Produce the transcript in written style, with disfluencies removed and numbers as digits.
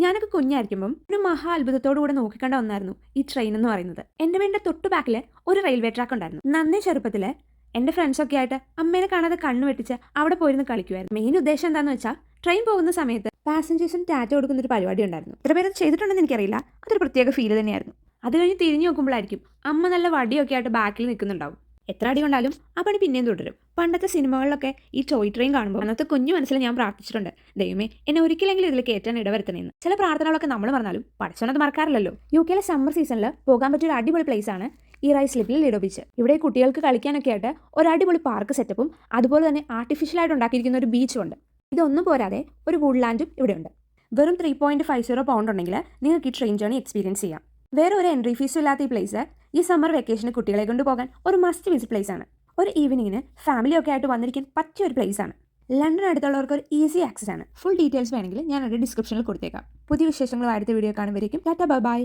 ഞാനൊക്കെ കുഞ്ഞായിരിക്കുമ്പം ഒരു മഹാ അത്ഭുതത്തോടു കൂടെ നോക്കിക്കണ്ട ഒന്നായിരുന്നു ഈ ട്രെയിൻ എന്ന് പറയുന്നത്. എൻ്റെ വീടിൻ്റെ തൊട്ടു ബാക്കിൽ ഒരു റെയിൽവേ ട്രാക്ക് ഉണ്ടായിരുന്നു. നന്നേ ചെറുപ്പത്തിൽ എൻ്റെ ഫ്രണ്ട്സൊക്കെ ആയിട്ട് അമ്മേനെ കാണാതെ കണ്ണു വെട്ടിച്ച് അവിടെ പോയിരുന്ന് കളിക്കുമായിരുന്നു. മെയിൻ ഉദ്ദേശം എന്താണെന്ന് വെച്ചാൽ ട്രെയിൻ പോകുന്ന സമയത്ത് പാസഞ്ചേഴ്സിന് ടാറ്റ കൊടുക്കുന്ന ഒരു പരിപാടി ഉണ്ടായിരുന്നു. എത്ര പേര് ചെയ്തിട്ടുണ്ടെന്ന് എനിക്കറിയില്ല. അതൊരു പ്രത്യേക ഫീൽ തന്നെയായിരുന്നു. അത് കഴിഞ്ഞ് തിരിഞ്ഞു നോക്കുമ്പോഴായിരിക്കും അമ്മ നല്ല വടിയൊക്കെ ആയിട്ട് ബാക്കിൽ നിൽക്കുന്നുണ്ടാവും. എത്ര അടി കൊണ്ടാലും ആ പണി പിന്നെയും തുടരും. പണ്ടത്തെ സിനിമകളിലൊക്കെ ഈ ടോയ് ട്രെയിൻ കാണുമ്പോൾ അന്നത്തെ കുഞ്ഞു മനസ്സിൽ ഞാൻ പ്രാർത്ഥിച്ചിട്ടുണ്ട്, ദൈവമേ എന്നെ ഒരിക്കലെങ്കിലും ഇതിൽ കയറ്റാൻ ഇടവരുത്തണമെന്ന്. ചില പ്രാർത്ഥനകളൊക്കെ നമ്മൾ പറഞ്ഞാലും പഠിച്ചോണത് മറക്കാറില്ലല്ലോ. UK സമ്മർ സീസണിൽ പോകാൻ പറ്റിയ ഒരു അടിപൊളി പ്ലേസ് ആണ് ഈ റൈസ്ലിപ്പിൽ ലിഡോ ബീച്ച്. ഇവിടെ കുട്ടികൾക്ക് കളിക്കാനൊക്കെ ആയിട്ട് ഒരു അടിപൊളി പാർക്ക് സെറ്റപ്പും അതുപോലെ തന്നെ ആർട്ടിഫിഷ്യലായിട്ട് ഉണ്ടാക്കിയിരിക്കുന്ന ഒരു ബീച്ചും ഉണ്ട്. ഇതൊന്നും പോരാതെ ഒരു വുഡ്ലാൻഡും ഇവിടെയുണ്ട്. വെറും 3.50 പൗണ്ട് ഉണ്ടെങ്കിൽ നിങ്ങൾക്ക് ഈ ട്രെയിൻ ജേർണി എക്സ്പീരിയൻസ് ചെയ്യാം. വേറെ ഒരു എൻട്രി ഫീസും ഇല്ലാത്ത ഈ പ്ലേസ് ഈ സമ്മർ വെക്കേഷന് കുട്ടികളെ കൊണ്ടുപോകാൻ ഒരു മസ്റ്റ് വിസിറ്റ് പ്ലേസ് ആണ്. ഒരു ഈവനിങ്ങിന് ഫാമിലിയൊക്കെ ആയിട്ട് വന്നിരിക്കാൻ പറ്റിയ ഒരു പ്ലേസ് ആണ്. ലണ്ടൻ അടുത്തുള്ളവർക്ക് ഒരു ഈസി ആക്സസ് ആണ്. ഫുൾ ഡീറ്റെയിൽസ് വേണമെങ്കിൽ ഞാൻ ഡിസ്ക്രിപ്ഷനിൽ കൊടുത്തേക്കാം. പുതിയ വിശേഷങ്ങളും അടുത്ത വീഡിയോ കാണുമ്പോഴേക്കും ടാറ്റാ ബൈ.